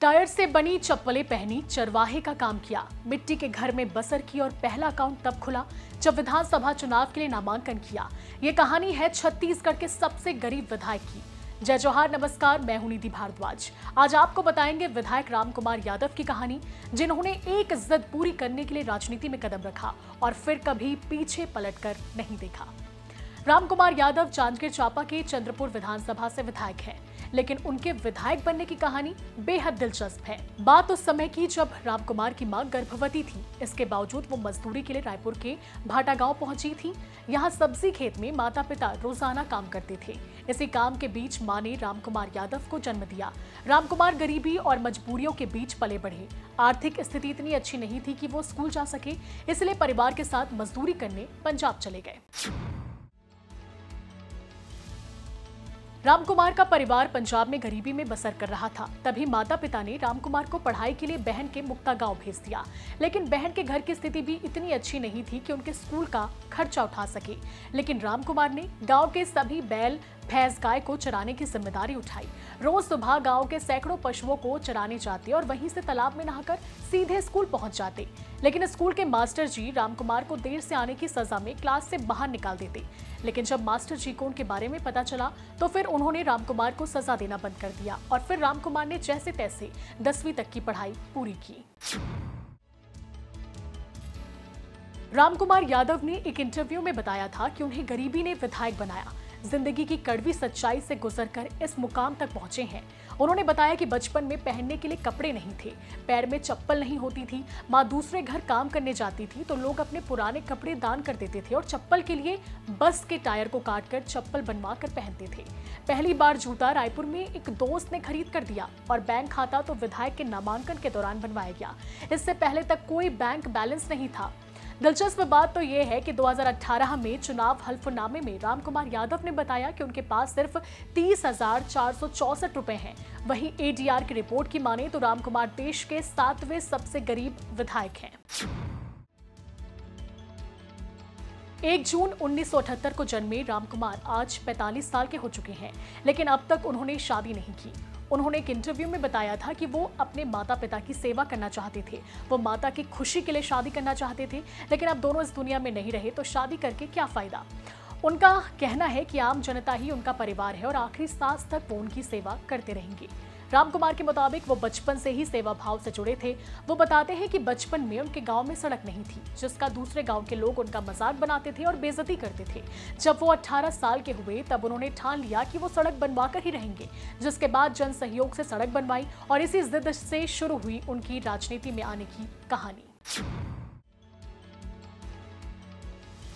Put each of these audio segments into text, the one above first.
Tyre से बनी चप्पलें पहनी, चरवाहे का काम किया, मिट्टी के घर में बसर की और पहला अकाउंट तब खुला जब विधानसभा चुनाव के लिए नामांकन किया। ये कहानी है छत्तीसगढ़ के सबसे गरीब विधायक की। जय जोहार, नमस्कार, मैं हूं निधि भारद्वाज। आज आपको बताएंगे विधायक रामकुमार यादव की कहानी, जिन्होंने एक जिद पूरी करने के लिए राजनीति में कदम रखा और फिर कभी पीछे पलटकर नहीं देखा। रामकुमार यादव जांजगीर चांपा के चंद्रपुर विधानसभा से विधायक हैं, लेकिन उनके विधायक बनने की कहानी बेहद दिलचस्प है। बात उस समय की जब रामकुमार की मां गर्भवती थी। इसके बावजूद वो मजदूरी के लिए रायपुर के भाटा गांव पहुंची थी। यहाँ सब्जी खेत में माता पिता रोजाना काम करते थे। इसी काम के बीच मां ने रामकुमार यादव को जन्म दिया। रामकुमार गरीबी और मजबूरियों के बीच पले बढ़े। आर्थिक स्थिति इतनी अच्छी नहीं थी कि वो स्कूल जा सके, इसलिए परिवार के साथ मजदूरी करने पंजाब चले गए। रामकुमार का परिवार पंजाब में गरीबी में बसर कर रहा था। तभी माता पिता ने रामकुमार को पढ़ाई के लिए बहन के मुक्ता गांव भेज दिया, लेकिन बहन के घर की स्थिति भी इतनी अच्छी नहीं थी कि उनके स्कूल का खर्चा उठा सके। लेकिन रामकुमार ने गांव के सभी बैल भैंस गाय को चराने की जिम्मेदारी उठाई। रोज सुबह गांव के सैकड़ों पशुओं को चराने जाते और वहीं से तालाब में नहाकर सीधे स्कूल पहुंच जाते। लेकिन स्कूल के मास्टर जी रामकुमार को देर से आने की सजा में क्लास से बाहर निकाल देते। लेकिन जब मास्टर जी को उनके बारे में पता चला तो फिर उन्होंने रामकुमार को सजा देना बंद कर दिया और फिर रामकुमार ने जैसे तैसे 10वीं तक की पढ़ाई पूरी की। रामकुमार यादव ने एक इंटरव्यू में बताया था कि उन्हें गरीबी ने विधायक बनाया। जिंदगी की कड़वी सच्चाई से गुजरकर इस मुकाम तक पहुंचे हैं। उन्होंने बताया कि बचपन में पहनने के लिए कपड़े नहीं थे, पैर में चप्पल नहीं होती थी। माँ दूसरे घर काम करने जाती थी तो लोग अपने पुराने कपड़े दान कर देते थे और चप्पल के लिए बस के टायर को काटकर चप्पल बनवा कर पहनते थे। पहली बार जूता रायपुर में एक दोस्त ने खरीद कर दिया और बैंक खाता तो विधायक के नामांकन के दौरान बनवाया गया। इससे पहले तक कोई बैंक बैलेंस नहीं था। दिलचस्प बात तो यह है कि 2018 में चुनाव हल्फनामे में रामकुमार यादव ने बताया कि उनके पास सिर्फ 30,464 रुपए हैं। वहीं एडीआर की रिपोर्ट की माने तो रामकुमार देश के 7वें सबसे गरीब विधायक हैं। 1 जून 1978 को जन्मे रामकुमार आज 45 साल के हो चुके हैं, लेकिन अब तक उन्होंने शादी नहीं की। उन्होंने एक इंटरव्यू में बताया था कि वो अपने माता पिता की सेवा करना चाहते थे। वो माता की खुशी के लिए शादी करना चाहते थे, लेकिन अब दोनों इस दुनिया में नहीं रहे तो शादी करके क्या फायदा। उनका कहना है कि आम जनता ही उनका परिवार है और आखिरी सांस तक वो उनकी सेवा करते रहेंगे। रामकुमार के मुताबिक वो बचपन से ही सेवा भाव से जुड़े थे। वो बताते हैं कि बचपन में उनके गांव में सड़क नहीं थी, जिसका दूसरे गांव के लोग उनका मजाक बनाते थे और बेइज्जती करते थे। जब वो 18 साल के हुए तब उन्होंने ठान लिया कि वो सड़क बनवा कर ही रहेंगे, जिसके बाद जन सहयोग से सड़क बनवाई और इसी जिद से शुरू हुई उनकी राजनीति में आने की कहानी।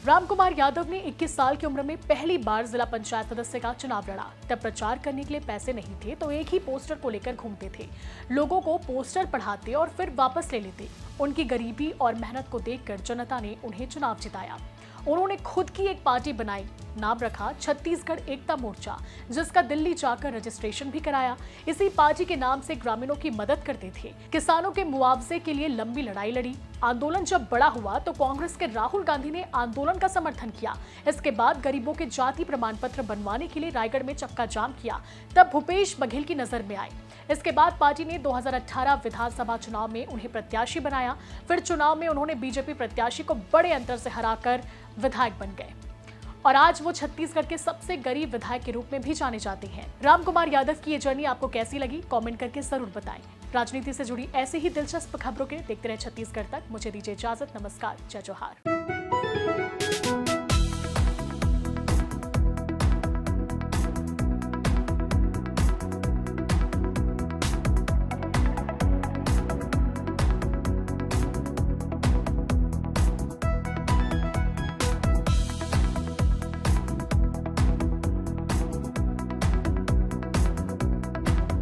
रामकुमार यादव ने 21 साल की उम्र में पहली बार जिला पंचायत सदस्य का चुनाव लड़ा। तब प्रचार करने के लिए पैसे नहीं थे तो एक ही पोस्टर को लेकर घूमते थे। लोगों को पोस्टर पढ़ाते और फिर वापस ले लेते। उनकी गरीबी और मेहनत को देखकर जनता ने उन्हें चुनाव जिताया। उन्होंने खुद की एक पार्टी बनाई, नाम रखा छत्तीसगढ़ एकता मोर्चा, जिसका दिल्ली जाकर रजिस्ट्रेशन भी कराया। इसी पार्टी के नाम से ग्रामीणों की मदद करते थे। किसानों के मुआवजे के लिए लंबी लड़ाई लड़ी। आंदोलन जब बड़ा हुआ तो कांग्रेस के राहुल गांधी ने आंदोलन का समर्थन किया। इसके बाद गरीबों के जाति प्रमाण पत्र बनवाने के लिए रायगढ़ में चक्का जाम किया। तब भूपेश बघेल की नजर में आए। इसके बाद पार्टी ने 2018 विधानसभा चुनाव में उन्हें प्रत्याशी बनाया। फिर चुनाव में उन्होंने बीजेपी प्रत्याशी को बड़े अंतर से हराकर विधायक बन गए और आज वो छत्तीसगढ़ के सबसे गरीब विधायक के रूप में भी जाने जाते हैं। रामकुमार यादव की ये जर्नी आपको कैसी लगी, कमेंट करके जरूर बताएं। राजनीति से जुड़ी ऐसे ही दिलचस्प खबरों के लिए देखते रहे छत्तीसगढ़ तक। मुझे दीजिए इजाजत, नमस्कार, जय जोहार।